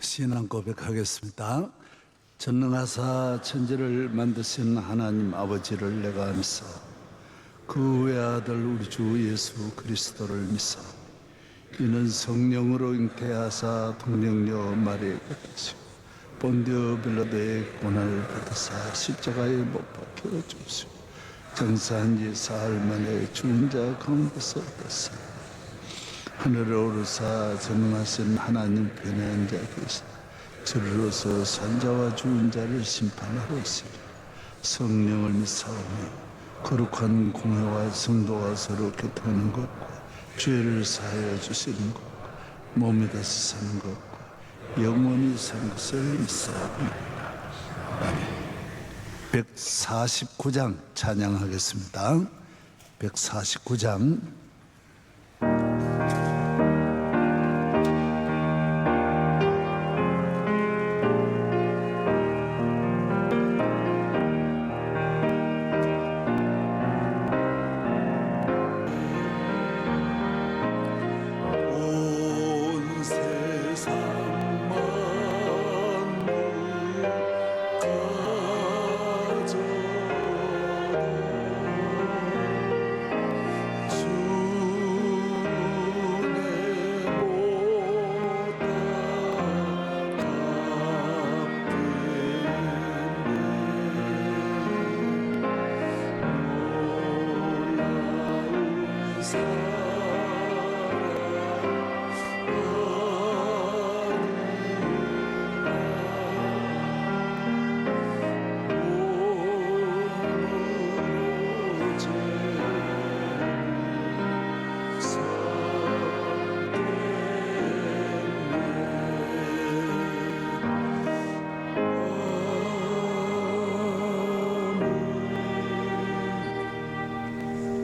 신앙 고백하겠습니다. 전능하사 천지를 만드신 하나님 아버지를 내가 믿사 그 외아들 우리 주 예수 그리스도를 믿사 이는 성령으로 잉태하사 동정녀 마리에 받으시고 본디오 빌라도의 고난을 받으사 십자가에 못 박혀 죽으시고 장사한 지 사흘 만에 죽은 자 가운데서 떴사 하늘에 오르사 전능하신 하나님 편에 앉아 계시다. 저리로서 산자와 죽은 자를 심판하러 오시리. 성령을 믿사오니 거룩한 공회와 성도가 서로 교통하는 것과 죄를 사하여 주시는 것과 몸이 다시 사는 것과 영원히 사는 것을 믿사오니 아멘. 149장 찬양하겠습니다. 149장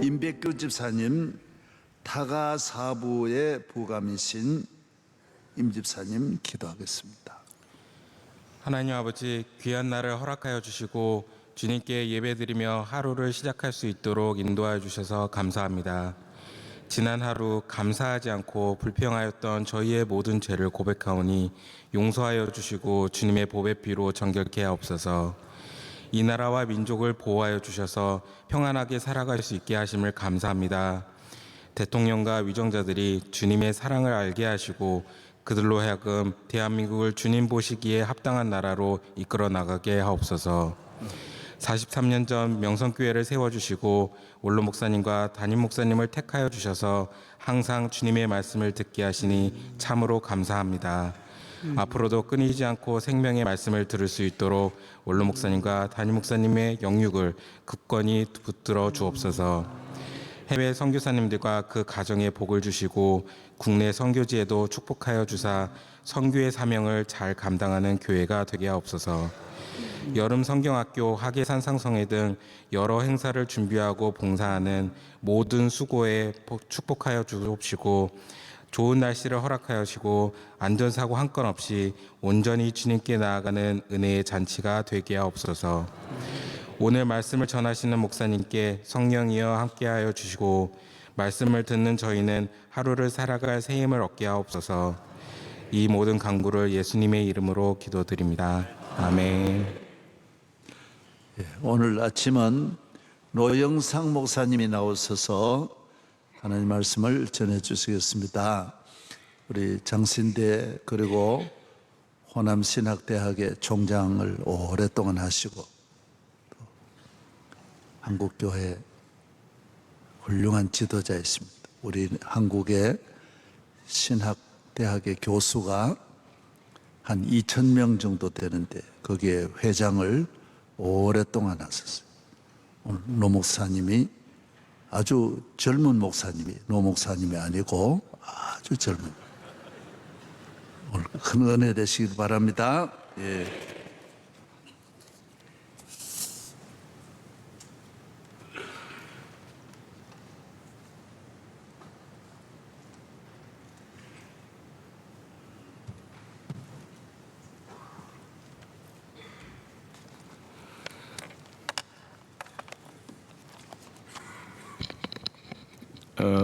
임백규 집사님, 타가 사부의 부감이신 임 집사님 기도하겠습니다. 하나님 아버지, 귀한 날을 허락하여 주시고 주님께 예배드리며 하루를 시작할 수 있도록 인도하여 주셔서 감사합니다. 지난 하루 감사하지 않고 불평하였던 저희의 모든 죄를 고백하오니 용서하여 주시고 주님의 보배 피로 정결케 하옵소서. 이 나라와 민족을 보호하여 주셔서 평안하게 살아갈 수 있게 하심을 감사합니다. 대통령과 위정자들이 주님의 사랑을 알게 하시고 그들로 하여금 대한민국을 주님 보시기에 합당한 나라로 이끌어 나가게 하옵소서. 43년 전 명성교회를 세워주시고 원로 목사님과 담임 목사님을 택하여 주셔서 항상 주님의 말씀을 듣게 하시니 참으로 감사합니다. 앞으로도 끊이지 않고 생명의 말씀을 들을 수 있도록 원로 목사님과 담임 목사님의 영육을 굳건히 붙들어 주옵소서. 해외 선교사님들과 그 가정에 복을 주시고 국내 선교지에도 축복하여 주사 선교의 사명을 잘 감당하는 교회가 되게 하옵소서. 여름 성경학교 하계산 상성회 등 여러 행사를 준비하고 봉사하는 모든 수고에 축복하여 주옵시고 좋은 날씨를 허락하여 주시고 안전사고 한 건 없이 온전히 주님께 나아가는 은혜의 잔치가 되게 하옵소서. 오늘 말씀을 전하시는 목사님께 성령이여 함께하여 주시고 말씀을 듣는 저희는 하루를 살아갈 새 힘을 얻게 하옵소서. 이 모든 간구를 예수님의 이름으로 기도드립니다. 아멘. 오늘 아침은 노영상 목사님이 나오셔서 하나님 말씀을 전해 주시겠습니다. 우리 장신대 그리고 호남신학대학의 총장을 오랫동안 하시고 한국교회 훌륭한 지도자이십니다. 우리 한국의 신학대학의 교수가 한 2,000명 정도 되는데 거기에 회장을 오랫동안 하셨어요. 오늘 노 목사님이 아주 젊은 목사님이, 노 목사님이 아니고 아주 젊은, 오늘 큰 은혜 되시길 바랍니다. 예.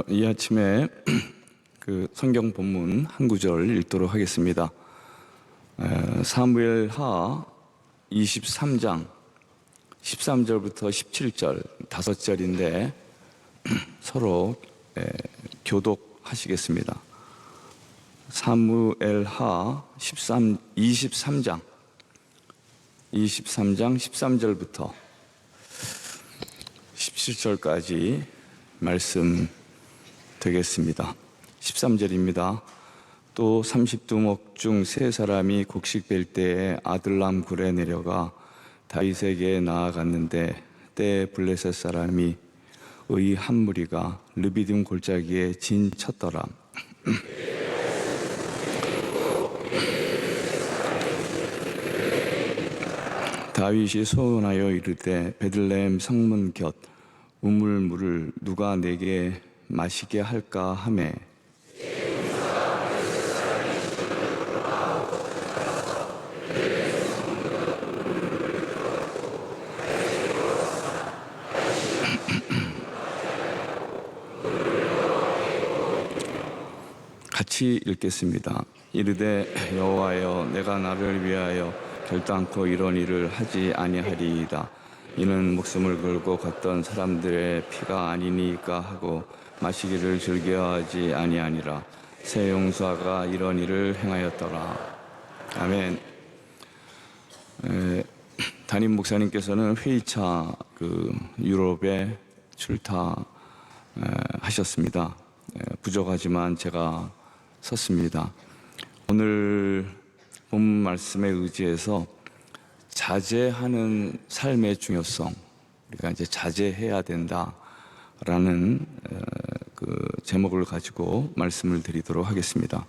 이 아침에 그 성경 본문 한 구절 읽도록 하겠습니다. 사무엘하 23장 13절부터 17절 5절인데 서로 교독하시겠습니다. 사무엘하 23장 13절부터 17절까지 말씀 되겠습니다. 13절입니다. 또 30두목 중 세 사람이 곡식 벨 때에 아들람 굴에 내려가 다윗에게 나아갔는데 때에 블레셋 사람이 의 한 무리가 르비딤 골짜기에 진쳤더라. 다윗이 소원하여 이르되 베들레헴 성문 곁 우물물을 누가 내게 마시게 할까 하매 같이 읽겠습니다. 이르되 여호와여 내가 나를 위하여 결단코 이런 일을 하지 아니하리이다. 이는 목숨을 걸고 걷던 사람들의 피가 아니니까 하고 마시기를 즐겨하지 아니하니라. 새 용사가 이런 일을 행하였더라. 아멘. 담임 목사님께서는 회의차 유럽에 출타하셨습니다. 부족하지만 제가 섰습니다. 오늘 본문 말씀에 의지해서 자제하는 삶의 중요성, 우리가 이제 자제해야 된다라는 제목을 가지고 말씀을 드리도록 하겠습니다.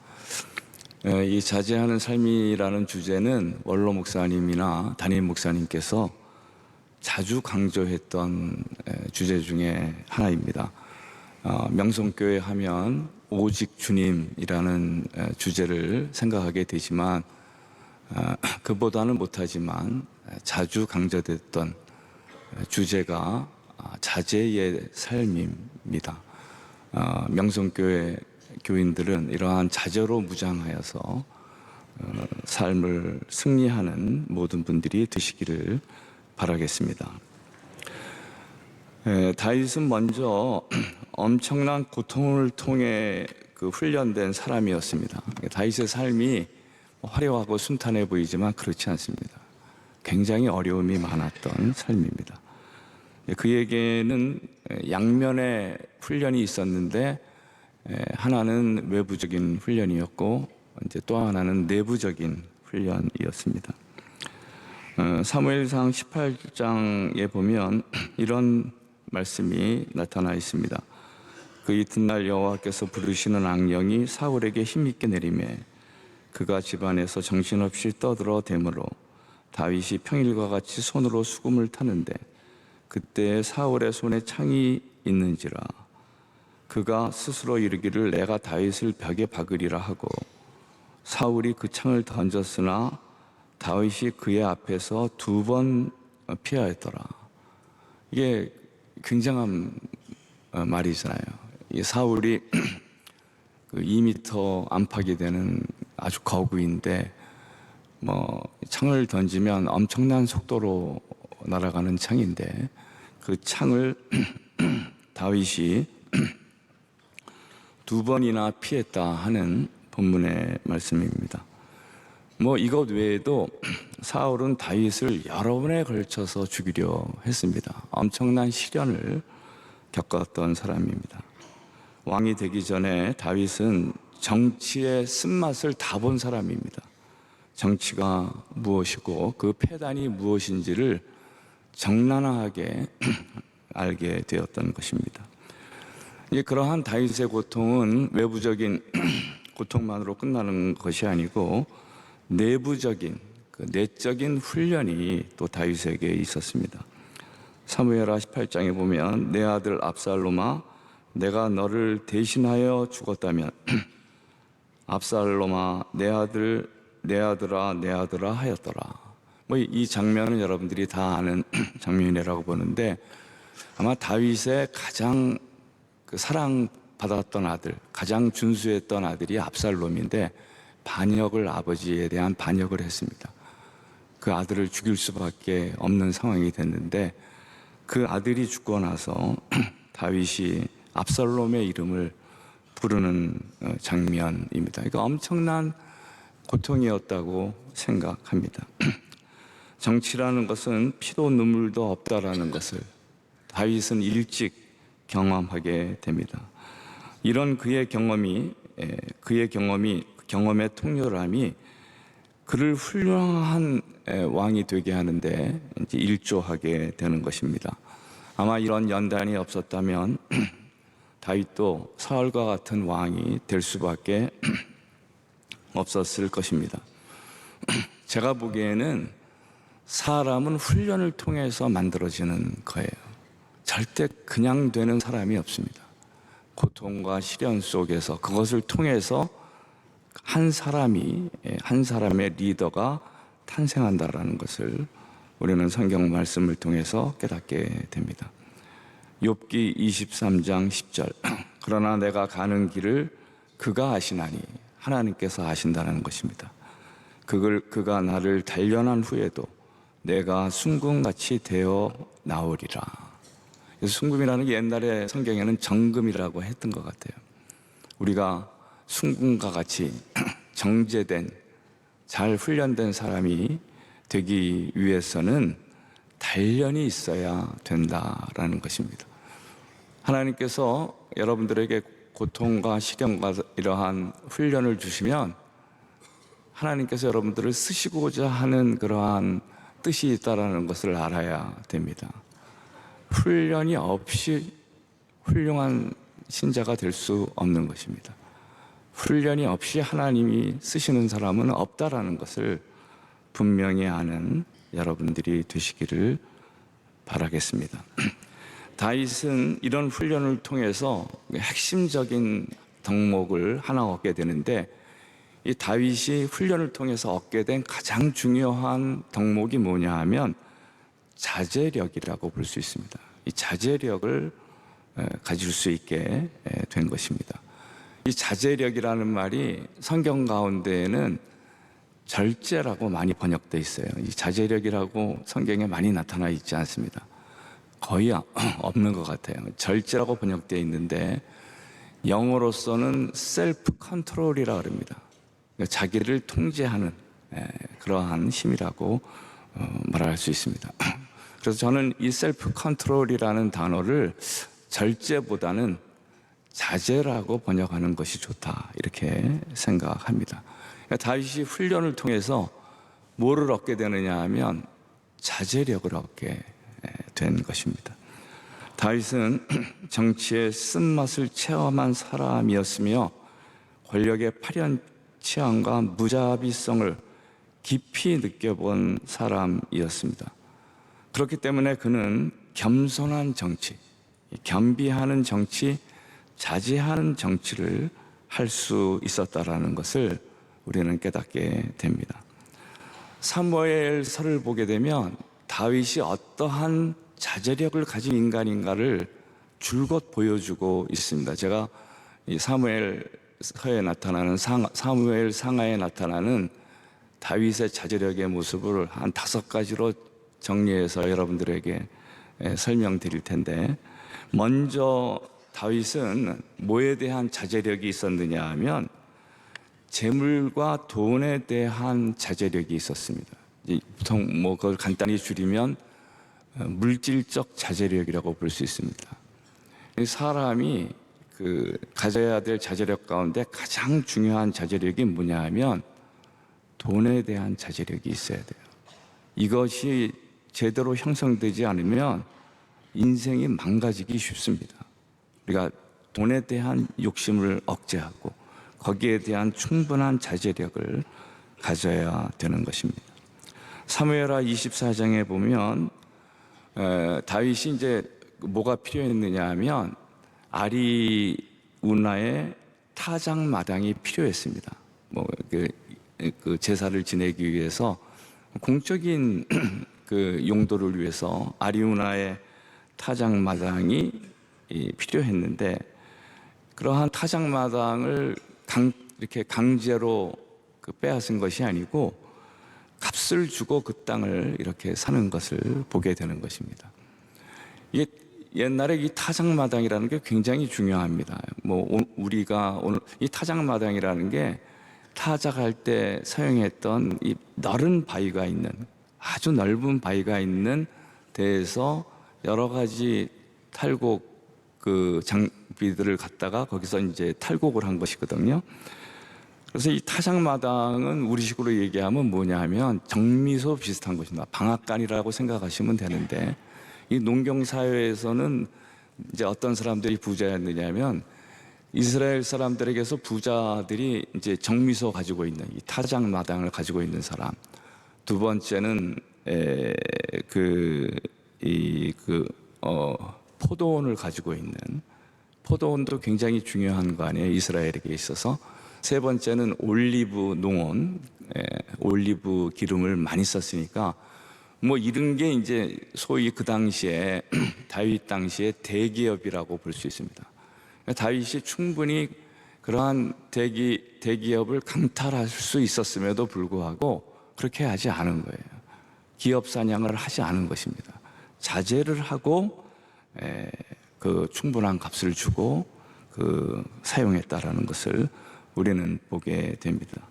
이 자제하는 삶이라는 주제는 원로 목사님이나 담임 목사님께서 자주 강조했던 주제 중에 하나입니다. 명성교회 하면 오직 주님이라는 주제를 생각하게 되지만 그보다는 못하지만 자주 강조됐던 주제가 자제의 삶입니다. 명성교회 교인들은 이러한 자제로 무장하여서 삶을 승리하는 모든 분들이 되시기를 바라겠습니다. 다윗은 먼저 엄청난 고통을 통해 훈련된 사람이었습니다. 다윗의 삶이 화려하고 순탄해 보이지만 그렇지 않습니다. 굉장히 어려움이 많았던 삶입니다. 그에게는 양면의 훈련이 있었는데 하나는 외부적인 훈련이었고 이제 또 하나는 내부적인 훈련이었습니다. 사무엘상 18장에 보면 이런 말씀이 나타나 있습니다. 그 이튿날 여호와께서 부르시는 악령이 사울에게 힘있게 내리매 그가 집안에서 정신없이 떠들어 대므로 다윗이 평일과 같이 손으로 수금을 타는데 그때 사울의 손에 창이 있는지라 그가 스스로 이르기를 내가 다윗을 벽에 박으리라 하고 사울이 그 창을 던졌으나 다윗이 그의 앞에서 2번 피하였더라. 이게 굉장한 말이잖아요. 이 사울이 2m 안팎이 되는 아주 거구인데 창을 던지면 엄청난 속도로 날아가는 창인데 그 창을 다윗이 2번이나 피했다 하는 본문의 말씀입니다. 이것 외에도 사울은 다윗을 여러 번에 걸쳐서 죽이려 했습니다. 엄청난 시련을 겪었던 사람입니다. 왕이 되기 전에 다윗은 정치의 쓴맛을 다 본 사람입니다. 정치가 무엇이고 그 패단이 무엇인지를 적나라하게 알게 되었던 것입니다. 그러한 다윗의 고통은 외부적인 고통만으로 끝나는 것이 아니고 내부적인 내적인 훈련이 또 다윗에게 있었습니다. 사무엘하 18장에 보면 내 아들 압살롬아 내가 너를 대신하여 죽었다면 압살롬아 내 아들아 하였더라. 이 장면은 여러분들이 다 아는 장면이라고 보는데 아마 다윗의 가장 사랑받았던 아들, 가장 준수했던 아들이 압살롬인데 아버지에 대한 반역을 했습니다. 그 아들을 죽일 수밖에 없는 상황이 됐는데 그 아들이 죽고 나서 다윗이 압살롬의 이름을 부르는 장면입니다. 이거 엄청난 고통이었다고 생각합니다. 정치라는 것은 피도 눈물도 없다라는 것을 다윗은 일찍 경험하게 됩니다. 이런 그의 경험의 통렬함이 그를 훌륭한 왕이 되게 하는데 이제 일조하게 되는 것입니다. 아마 이런 연단이 없었다면 다윗도 사울과 같은 왕이 될 수밖에 없었을 것입니다. 제가 보기에는 사람은 훈련을 통해서 만들어지는 거예요. 절대 그냥 되는 사람이 없습니다. 고통과 시련 속에서 그것을 통해서 한 사람의 리더가 탄생한다라는 것을 우리는 성경 말씀을 통해서 깨닫게 됩니다. 욥기 23장 10절 그러나 내가 가는 길을 그가 아시나니 하나님께서 아신다는 것입니다. 그가 나를 단련한 후에도 내가 순금같이 되어 나오리라. 순금이라는 게 옛날에 성경에는 정금이라고 했던 것 같아요. 우리가 순금과 같이 정제된 잘 훈련된 사람이 되기 위해서는 단련이 있어야 된다라는 것입니다. 하나님께서 여러분들에게 고통과 시련과 이러한 훈련을 주시면 하나님께서 여러분들을 쓰시고자 하는 그러한 뜻이 있다라는 것을 알아야 됩니다. 훈련이 없이 훌륭한 신자가 될 수 없는 것입니다. 훈련이 없이 하나님이 쓰시는 사람은 없다라는 것을 분명히 아는 여러분들이 되시기를 바라겠습니다. 다윗은 이런 훈련을 통해서 핵심적인 덕목을 하나 얻게 되는데 이 다윗이 훈련을 통해서 얻게 된 가장 중요한 덕목이 뭐냐 하면 자제력이라고 볼 수 있습니다. 이 자제력을 가질 수 있게 된 것입니다. 이 자제력이라는 말이 성경 가운데에는 절제라고 많이 번역되어 있어요. 이 자제력이라고 성경에 많이 나타나 있지 않습니다. 거의 없는 것 같아요. 절제라고 번역되어 있는데 영어로서는 셀프 컨트롤이라고 합니다. 그러니까 자기를 통제하는 그러한 힘이라고 말할 수 있습니다. 그래서 저는 이 셀프 컨트롤이라는 단어를 절제보다는 자제라고 번역하는 것이 좋다 이렇게 생각합니다. 그러니까 다윗이 훈련을 통해서 뭐를 얻게 되느냐 하면 자제력을 얻게 된 것입니다. 다윗은 정치의 쓴맛을 체험한 사람이었으며 권력의 파렴치함과 무자비성을 깊이 느껴본 사람이었습니다. 그렇기 때문에 그는 겸손한 정치, 겸비하는 정치, 자제하는 정치를 할 수 있었다라는 것을 우리는 깨닫게 됩니다. 사무엘서를 보게 되면 다윗이 어떠한 자제력을 가진 인간인가를 줄곧 보여주고 있습니다. 제가 이 사무엘서에 나타나는 사무엘 상하에 나타나는 다윗의 자제력의 모습을 한 5가지로 정리해서 여러분들에게 설명드릴 텐데, 먼저 다윗은 뭐에 대한 자제력이 있었느냐 하면 재물과 돈에 대한 자제력이 있었습니다. 보통 그걸 간단히 줄이면 물질적 자제력이라고 볼 수 있습니다. 사람이 가져야 될 자제력 가운데 가장 중요한 자제력이 뭐냐 하면 돈에 대한 자제력이 있어야 돼요. 이것이 제대로 형성되지 않으면 인생이 망가지기 쉽습니다. 우리가 돈에 대한 욕심을 억제하고 거기에 대한 충분한 자제력을 가져야 되는 것입니다. 사무엘하 24장에 보면 다윗이 이제 뭐가 필요했느냐 하면 아리우나의 타작마당이 필요했습니다. 그 제사를 지내기 위해서 공적인 그 용도를 위해서 아리우나의 타작마당이 필요했는데, 그러한 타작마당을 이렇게 강제로 빼앗은 것이 아니고 값을 주고 그 땅을 이렇게 사는 것을 보게 되는 것입니다. 이게 옛날에 이 타작마당이라는 게 굉장히 중요합니다. 우리가 오늘 이 타작마당이라는 게 타작할 때 사용했던 이 넓은 바위가 있는, 아주 넓은 바위가 있는 데에서 여러 가지 탈곡 장비들을 갖다가 거기서 이제 탈곡을 한 것이거든요. 그래서 이 타작마당은 우리식으로 얘기하면 뭐냐 하면 정미소 비슷한 것입니다. 방앗간이라고 생각하시면 되는데, 이 농경사회에서는 이제 어떤 사람들이 부자였느냐면 이스라엘 사람들에게서 부자들이 이제 정미소 가지고 있는 이 타작마당을 가지고 있는 사람, 두 번째는 포도원을 가지고 있는, 포도원도 굉장히 중요한 거 아니에요, 이스라엘에게 있어서. 세 번째는 올리브 농원, 올리브 기름을 많이 썼으니까 이런 게 이제 소위 그 당시에 다윗 당시에 대기업이라고 볼 수 있습니다. 그러니까 다윗이 충분히 그러한 대기업을 강탈할 수 있었음에도 불구하고 그렇게 하지 않은 거예요. 기업 사냥을 하지 않은 것입니다. 자제를 하고 그 충분한 값을 주고 사용했다라는 것을 우리는 보게 됩니다.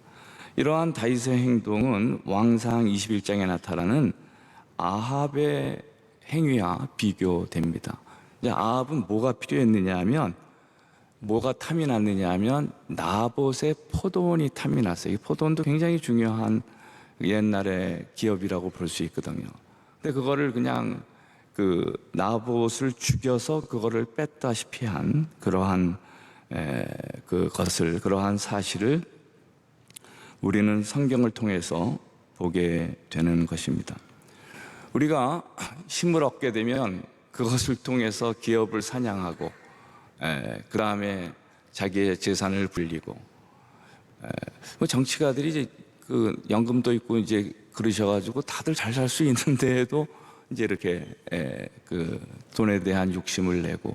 이러한 다윗의 행동은 왕상 21장에 나타나는 아합의 행위와 비교됩니다. 이제 아합은 뭐가 필요했느냐 하면, 뭐가 탐이 났느냐 하면 나봇의 포도원이 탐이 났어요. 이 포도원도 굉장히 중요한 옛날의 기업이라고 볼 수 있거든요. 근데 그거를 그냥 나봇을 죽여서 그거를 뺐다시피 한 그러한 그러한 사실을 우리는 성경을 통해서 보게 되는 것입니다. 우리가 힘을 얻게 되면 그것을 통해서 기업을 사냥하고, 그 다음에 자기의 재산을 불리고, 정치가들이 이제 연금도 있고 이제 그러셔가지고 다들 잘 살 수 있는데도 이제 이렇게 돈에 대한 욕심을 내고,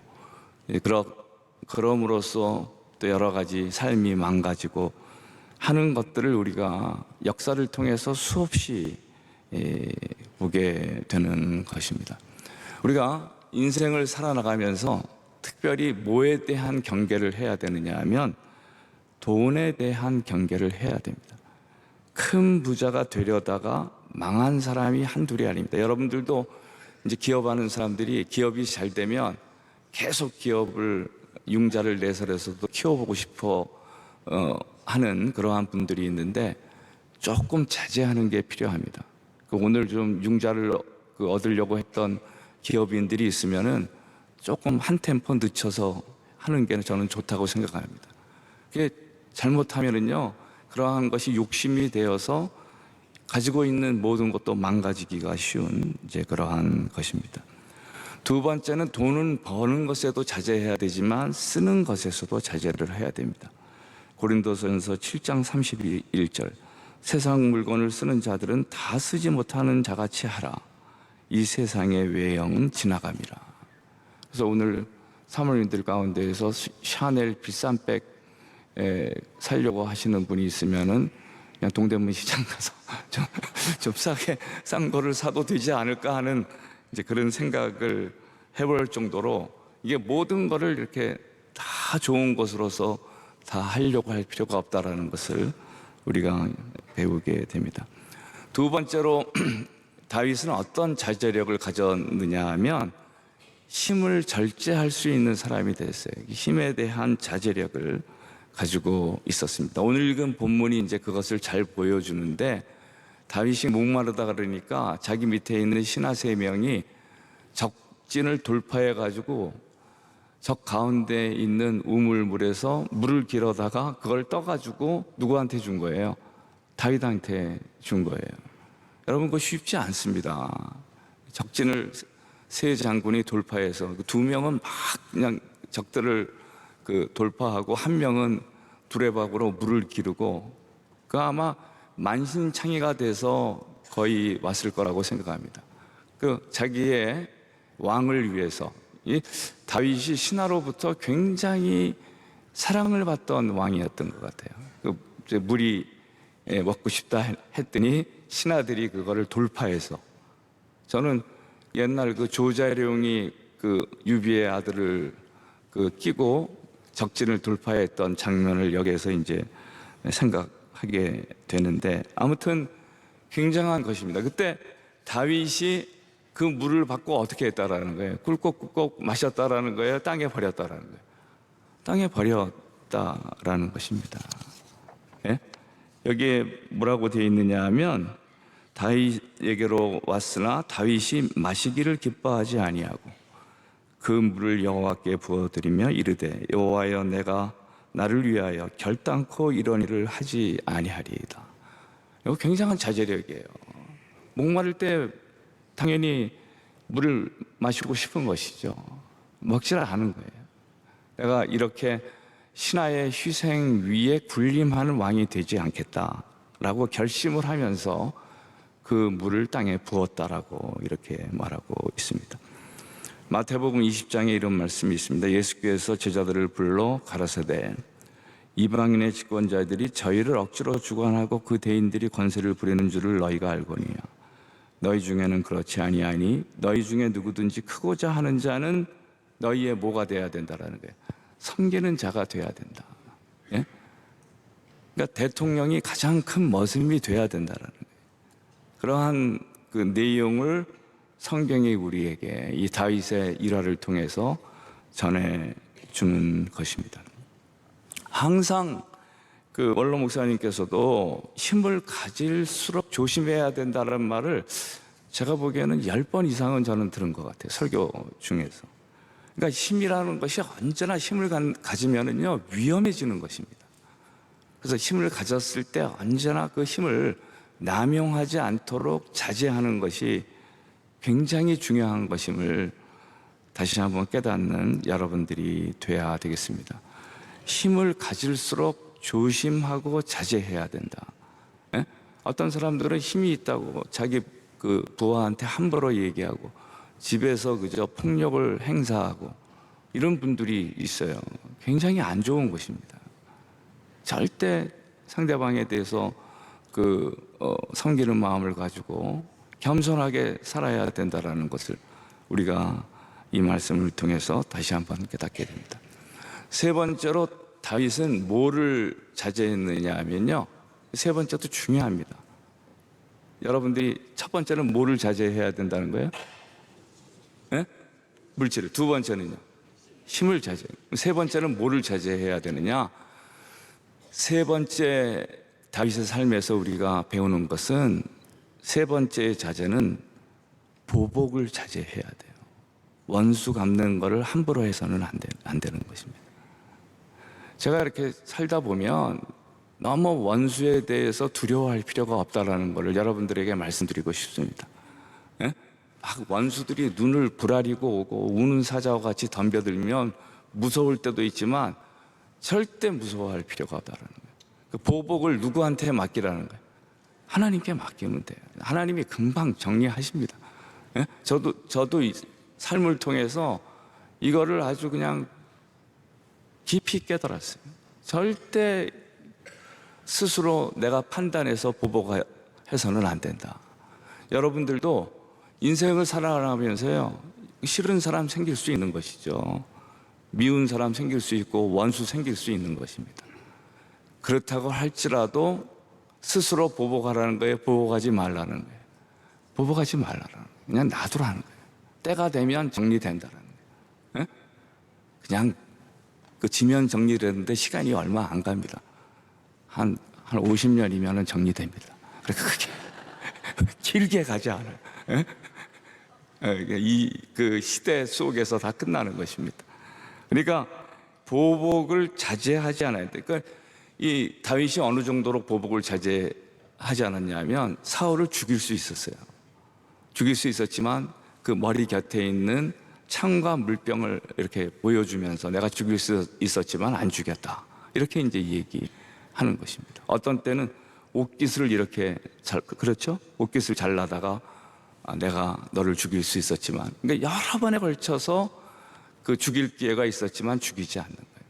그럼으로써 또 여러 가지 삶이 망가지고 하는 것들을 우리가 역사를 통해서 수없이 보게 되는 것입니다. 우리가 인생을 살아나가면서 특별히 뭐에 대한 경계를 해야 되느냐 하면 돈에 대한 경계를 해야 됩니다. 큰 부자가 되려다가 망한 사람이 한둘이 아닙니다. 여러분들도 이제 기업하는 사람들이 기업이 잘 되면 계속 기업을 융자를 내설해서도 키워보고 싶어 하는 그러한 분들이 있는데 조금 자제하는 게 필요합니다. 오늘 좀 융자를 얻으려고 했던 기업인들이 있으면은 조금 한 템포 늦춰서 하는 게 저는 좋다고 생각합니다. 그게 잘못하면은요, 그러한 것이 욕심이 되어서 가지고 있는 모든 것도 망가지기가 쉬운 이제 그러한 것입니다. 두 번째는 돈은 버는 것에도 자제해야 되지만 쓰는 것에서도 자제를 해야 됩니다. 고린도전서 7장 31절, 세상 물건을 쓰는 자들은 다 쓰지 못하는 자같이 하라. 이 세상의 외형은 지나감이라. 그래서 오늘 사모님들 가운데에서 샤넬 비싼 백 사려고 하시는 분이 있으면은 그냥 동대문 시장 가서 좀 싸게 싼 거를 사도 되지 않을까 하는 이제 그런 생각을 해볼 정도로, 이게 모든 거를 이렇게 다 좋은 것으로서 다 하려고 할 필요가 없다라는 것을 우리가 배우게 됩니다. 두 번째로 다윗은 어떤 자제력을 가졌느냐 하면 힘을 절제할 수 있는 사람이 됐어요. 힘에 대한 자제력을 가지고 있었습니다. 오늘 읽은 본문이 이제 그것을 잘 보여주는데, 다윗이 목마르다 그러니까 자기 밑에 있는 신하 3명이 적진을 돌파해 가지고 적 가운데 있는 우물물에서 물을 길어다가 그걸 떠가지고 누구한테 준 거예요? 다윗한테 준 거예요. 여러분, 그거 쉽지 않습니다. 적진을 세 장군이 돌파해서 2명은 막 그냥 적들을 돌파하고 1명은 두레박으로 물을 기르고, 그 아마 만신창이가 돼서 거의 왔을 거라고 생각합니다. 자기의 왕을 위해서, 이 다윗이 신하로부터 굉장히 사랑을 받던 왕이었던 것 같아요. 물이 먹고 싶다 했더니 신하들이 그거를 돌파해서, 저는 옛날 그 조자룡이 그 유비의 아들을 그 끼고 적진을 돌파했던 장면을 여기에서 이제 생각하게 되는데, 아무튼 굉장한 것입니다. 그때 다윗이 그 물을 받고 어떻게 했다라는 거예요? 꿀꺽꿀꺽 마셨다라는 거예요? 땅에 버렸다라는 거예요? 땅에 버렸다라는 것입니다. 예? 여기에 뭐라고 되어 있느냐 하면, 다윗에게로 왔으나 다윗이 마시기를 기뻐하지 아니하고 그 물을 여호와께 부어드리며 이르되 여호와여 내가 나를 위하여 결단코 이런 일을 하지 아니하리이다. 이거 굉장한 자제력이에요. 목마를 때 당연히 물을 마시고 싶은 것이죠. 먹질 않은 거예요. 내가 이렇게 신하의 희생 위에 군림하는 왕이 되지 않겠다라고 결심을 하면서 그 물을 땅에 부었다라고 이렇게 말하고 있습니다. 마태복음 20장에 이런 말씀이 있습니다. 예수께서 제자들을 불러 가라사대 이방인의 집권자들이 저희를 억지로 주관하고 그 대인들이 권세를 부리는 줄을 너희가 알거니와 너희 중에는 그렇지 아니하니 너희 중에 누구든지 크고자 하는 자는 너희의 뭐가 돼야 된다라는 거예요. 섬기는 자가 돼야 된다. 예? 그러니까 대통령이 가장 큰 머슴이 돼야 된다라는 거예요. 그러한 그 내용을 성경이 우리에게 이 다윗의 일화를 통해서 전해주는 것입니다. 항상 그 원로 목사님께서도 힘을 가질수록 조심해야 된다는 말을 제가 보기에는 10번 이상은 저는 들은 것 같아요. 설교 중에서. 그러니까 힘이라는 것이 언제나 힘을 가지면은요 위험해지는 것입니다. 그래서 힘을 가졌을 때 언제나 그 힘을 남용하지 않도록 자제하는 것이 굉장히 중요한 것임을 다시 한번 깨닫는 여러분들이 돼야 되겠습니다. 힘을 가질수록 조심하고 자제해야 된다. 예? 어떤 사람들은 힘이 있다고 자기 그 부하한테 함부로 얘기하고 집에서 그저 폭력을 행사하고 이런 분들이 있어요. 굉장히 안 좋은 것입니다. 절대 상대방에 대해서 섬기는 마음을 가지고 겸손하게 살아야 된다라는 것을 우리가 이 말씀을 통해서 다시 한번 깨닫게 됩니다. 세 번째로 다윗은 뭐를 자제했느냐 하면요, 세 번째도 중요합니다. 여러분들이 첫 번째는 뭐를 자제해야 된다는 거예요? 네? 물질을. 두 번째는요, 힘을 자제. 세 번째는 뭐를 자제해야 되느냐? 세 번째 다윗의 삶에서 우리가 배우는 것은, 세 번째 자제는 보복을 자제해야 돼요. 원수 갚는 것을 함부로 해서는 안 되는 것입니다. 제가 이렇게 살다 보면 너무 원수에 대해서 두려워할 필요가 없다라는 것을 여러분들에게 말씀드리고 싶습니다. 예? 원수들이 눈을 부라리고 오고 우는 사자와 같이 덤벼들면 무서울 때도 있지만 절대 무서워할 필요가 없다라는 거예요. 그 보복을 누구한테 맡기라는 거예요? 하나님께 맡기면 돼요. 하나님이 금방 정리하십니다. 예? 저도 이 삶을 통해서 이거를 아주 그냥 깊이 깨달았어요. 절대 스스로 내가 판단해서 보복해서는 안 된다. 여러분들도 인생을 살아가면서요, 싫은 사람 생길 수 있는 것이죠. 미운 사람 생길 수 있고 원수 생길 수 있는 것입니다. 그렇다고 할지라도 스스로 보복하라는 거예요? 보복하지 말라는 거예요? 보복하지 말라는 거예요. 그냥 놔두라는 거예요. 때가 되면 정리된다는 거예요. 그냥 그 지면 정리되는데 시간이 얼마 안 갑니다. 한 50년이면 정리됩니다. 그러니까 그게 길게 가지 않아요. 그 시대 속에서 다 끝나는 것입니다. 그러니까 보복을 자제하지 않아야 돼. 그러니까 이 다윗이 어느 정도로 보복을 자제하지 않았냐면 사울을 죽일 수 있었어요. 죽일 수 있었지만 그 머리 곁에 있는 창과 물병을 이렇게 보여주면서 내가 죽일 수 있었지만 안 죽였다. 이렇게 이제 얘기하는 것입니다. 어떤 때는 옷깃을 이렇게 그렇죠? 옷깃을 잘라다가 내가 너를 죽일 수 있었지만, 그러니까 여러 번에 걸쳐서 그 죽일 기회가 있었지만 죽이지 않는 거예요.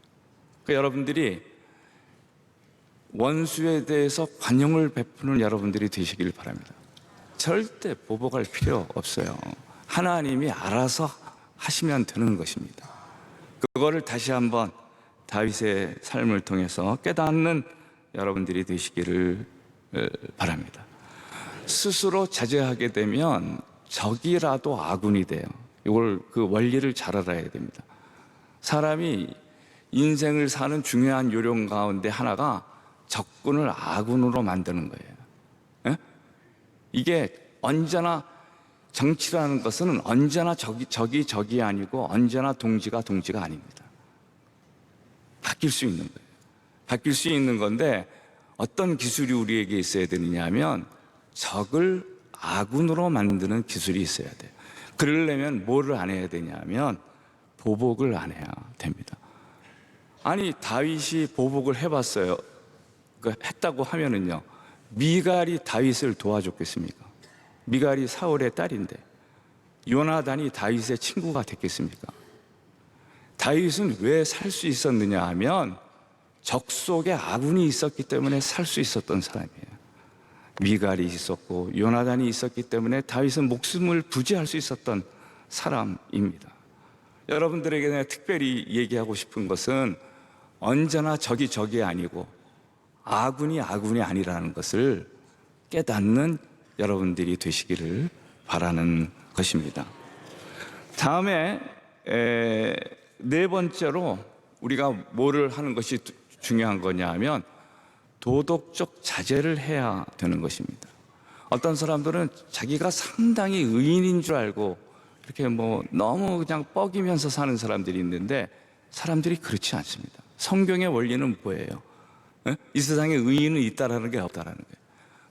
그러니까 여러분들이 원수에 대해서 관용을 베푸는 여러분들이 되시길 바랍니다. 절대 보복할 필요 없어요. 하나님이 알아서 하시면 되는 것입니다. 그거를 다시 한번 다윗의 삶을 통해서 깨닫는 여러분들이 되시기를 바랍니다. 스스로 자제하게 되면 적이라도 아군이 돼요. 이걸 그 원리를 잘 알아야 됩니다. 사람이 인생을 사는 중요한 요령 가운데 하나가 적군을 아군으로 만드는 거예요. 예? 이게 언제나 정치라는 것은 언제나 적이 아니고 언제나 동지가 아닙니다. 바뀔 수 있는 거예요. 바뀔 수 있는 건데 어떤 기술이 우리에게 있어야 되느냐 하면 적을 아군으로 만드는 기술이 있어야 돼요. 그러려면 뭐를 안 해야 되냐면 보복을 안 해야 됩니다. 아니 다윗이 보복을 해봤어요. 했다고 하면은요, 미갈이 다윗을 도와줬겠습니까? 미갈이 사울의 딸인데 요나단이 다윗의 친구가 됐겠습니까? 다윗은 왜 살 수 있었느냐 하면 적 속에 아군이 있었기 때문에 살 수 있었던 사람이에요. 미갈이 있었고 요나단이 있었기 때문에 다윗은 목숨을 부지할 수 있었던 사람입니다. 여러분들에게 내가 특별히 얘기하고 싶은 것은 언제나 적이 아니고 아군이 아니라는 것을 깨닫는 여러분들이 되시기를 바라는 것입니다. 다음에 네 번째로 우리가 뭐를 하는 것이 중요한 거냐 하면 도덕적 자제를 해야 되는 것입니다. 어떤 사람들은 자기가 상당히 의인인 줄 알고 이렇게 너무 그냥 뻐기면서 사는 사람들이 있는데 사람들이 그렇지 않습니다. 성경의 원리는 뭐예요? 이 세상에 의인은 있다라는 게 없다라는 거예요.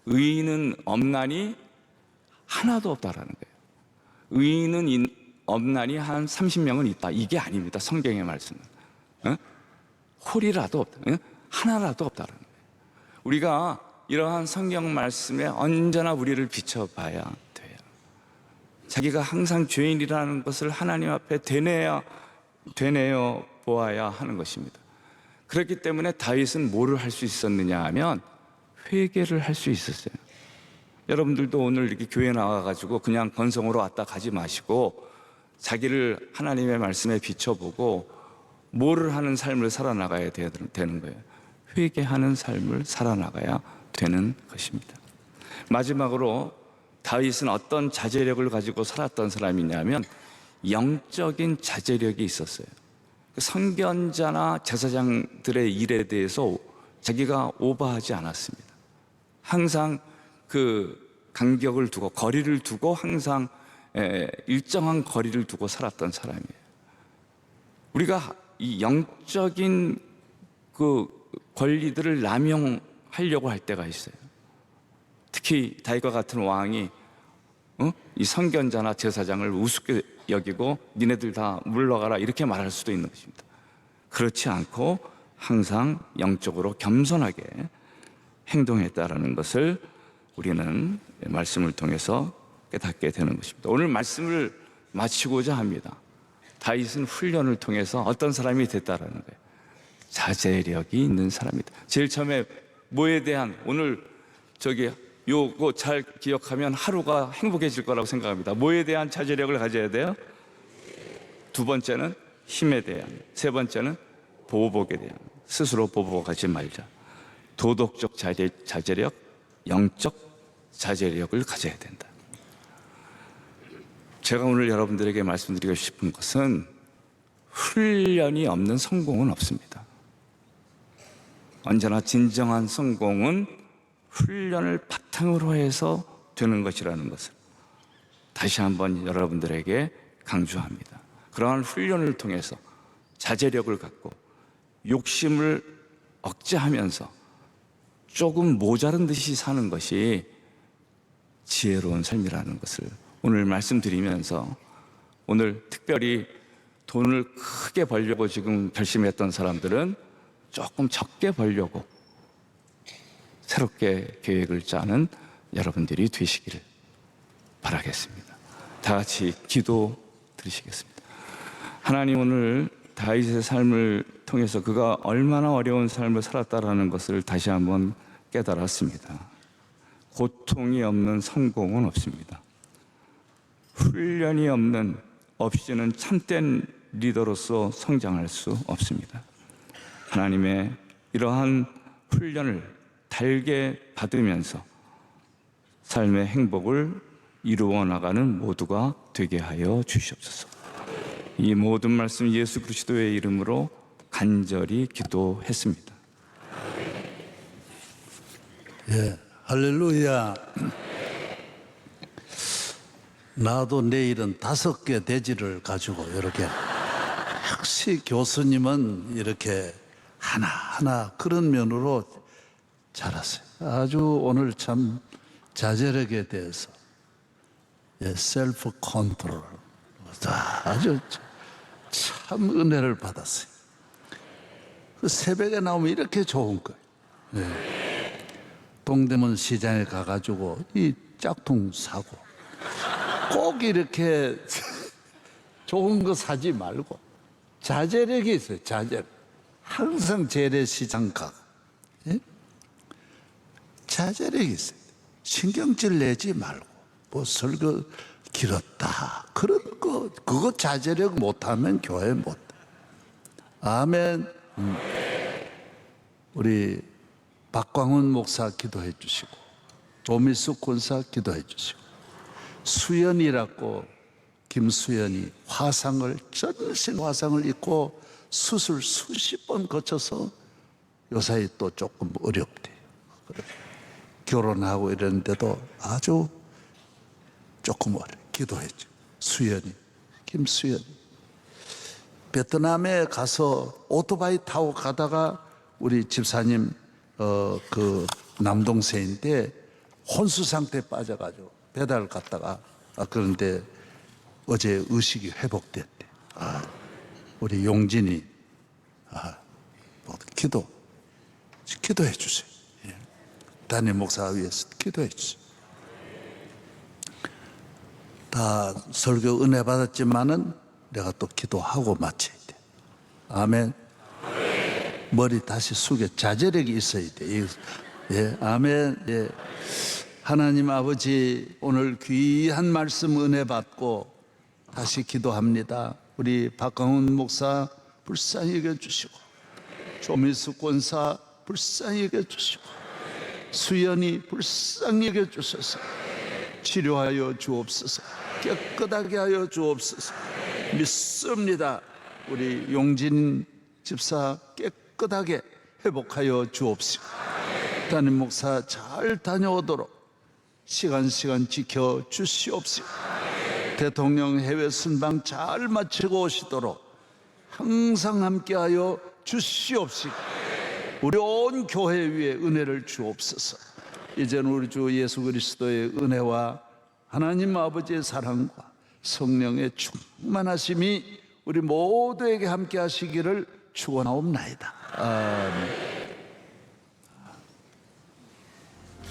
의인은 없나니 하나도 없다라는 거예요. 의인은 없나니 한 30명은 있다. 이게 아닙니다. 성경의 말씀은. 홀이라도 없다. 하나라도 없다라는 거예요. 우리가 이러한 성경 말씀에 언제나 우리를 비춰봐야 돼요. 자기가 항상 죄인이라는 것을 하나님 앞에 되뇌어 보아야 하는 것입니다. 그렇기 때문에 다윗은 뭐를 할 수 있었느냐 하면 회개를 할 수 있었어요. 여러분들도 오늘 이렇게 교회 나와가지고 그냥 건성으로 왔다 가지 마시고 자기를 하나님의 말씀에 비춰보고 뭐를 하는 삶을 살아나가야 되는 거예요. 회개하는 삶을 살아나가야 되는 것입니다. 마지막으로 다윗은 어떤 자제력을 가지고 살았던 사람이냐면 영적인 자제력이 있었어요. 선견자나 제사장들의 일에 대해서 자기가 오버하지 않았습니다. 항상 그 간격을 두고 거리를 두고 항상 일정한 거리를 두고 살았던 사람이에요. 우리가 이 영적인 그 권리들을 남용하려고 할 때가 있어요. 특히 다윗과 같은 왕이 이 선견자나 제사장을 우습게 여기고 니네들 다 물러가라 이렇게 말할 수도 있는 것입니다. 그렇지 않고 항상 영적으로 겸손하게 행동했다라는 것을 우리는 말씀을 통해서 깨닫게 되는 것입니다. 오늘 말씀을 마치고자 합니다. 다윗은 훈련을 통해서 어떤 사람이 됐다라는 거예요. 자제력이 있는 사람이다. 제일 처음에 뭐에 대한 오늘 요거 잘 기억하면 하루가 행복해질 거라고 생각합니다. 뭐에 대한 자제력을 가져야 돼요? 두 번째는 힘에 대한, 세 번째는 보복에 대한. 스스로 보복하지 말자. 도덕적 자제력, 영적 자제력을 가져야 된다. 제가 오늘 여러분들에게 말씀드리고 싶은 것은 훈련이 없는 성공은 없습니다. 언제나 진정한 성공은 훈련을 바탕으로 해서 되는 것이라는 것을 다시 한번 여러분들에게 강조합니다. 그러한 훈련을 통해서 자제력을 갖고 욕심을 억제하면서 조금 모자른 듯이 사는 것이 지혜로운 삶이라는 것을 오늘 말씀드리면서 오늘 특별히 돈을 크게 벌려고 지금 결심했던 사람들은 조금 적게 벌려고 새롭게 계획을 짜는 여러분들이 되시기를 바라겠습니다. 다 같이 기도 드리시겠습니다. 하나님, 오늘 다윗의 삶을 통해서 그가 얼마나 어려운 삶을 살았다라는 것을 다시 한번 깨달았습니다. 고통이 없는 성공은 없습니다. 훈련이 없이는 참된 리더로서 성장할 수 없습니다. 하나님의 이러한 훈련을 달게 받으면서 삶의 행복을 이루어 나가는 모두가 되게 하여 주시옵소서. 이 모든 말씀 예수 그리스도의 이름으로 간절히 기도했습니다. 예, 할렐루야. 나도 내일은 5개 돼지를 가지고 이렇게, 역시 교수님은 이렇게 하나하나 그런 면으로 잘하세요. 아주 오늘 참 자제력에 대해서, 예, 셀프 컨트롤, 아주 참 은혜를 받았어요. 그 새벽에 나오면 이렇게 좋은 거예요. 예. 동대문 시장에 가가지고 이 짝퉁 사고, 꼭 이렇게 좋은 거 사지 말고 자제력이 있어요. 자제력. 항상 재래시장 가고, 예? 자제력이 있어요. 신경질 내지 말고, 뭐 설교 길었다 그런 거, 그거 자제력 못하면 교회 못 돼. 아멘. 우리 박광훈 목사 기도해 주시고, 조미숙 권사 기도해 주시고, 수연이라고, 김수연이 화상을, 전신 화상을 입고 수술 수십 번 거쳐서 요사이 또 조금 어렵대. 결혼하고 이랬는데도 아주 조금 어려. 기도했죠. 수연이, 김수연이. 베트남에 가서 오토바이 타고 가다가 우리 집사님 그 남동생인데 혼수 상태에 빠져가지고 배달 갔다가, 그런데 어제 의식이 회복됐대. 우리 용진이 뭐 기도해 주세요. 예. 담임 목사 위해서 기도해 주세요. 다 설교 은혜 받았지만은 내가 또 기도하고 마쳐야 돼. 아멘. 머리 다시 숙여, 자제력이 있어야 돼. 예, 아멘. 예. 하나님 아버지, 오늘 귀한 말씀 은혜 받고 다시 기도합니다. 우리 박광훈 목사 불쌍히 여겨주시고, 조미숙 권사 불쌍히 여겨주시고, 수연이 불쌍히 여겨주셔서 치료하여 주옵소서. 깨끗하게 하여 주옵소서. 믿습니다. 우리 용진 집사 깨끗하게 회복하여 주옵시고, 담임 목사 잘 다녀오도록 시간 지켜 주시옵시고, 대통령 해외 순방 잘 마치고 오시도록 항상 함께하여 주시옵시고, 우리 온 교회 위에 은혜를 주옵소서. 이제는 우리 주 예수 그리스도의 은혜와 하나님 아버지의 사랑과 성령의 충만하심이 우리 모두에게 함께 하시기를 축원하옵나이다. 아멘.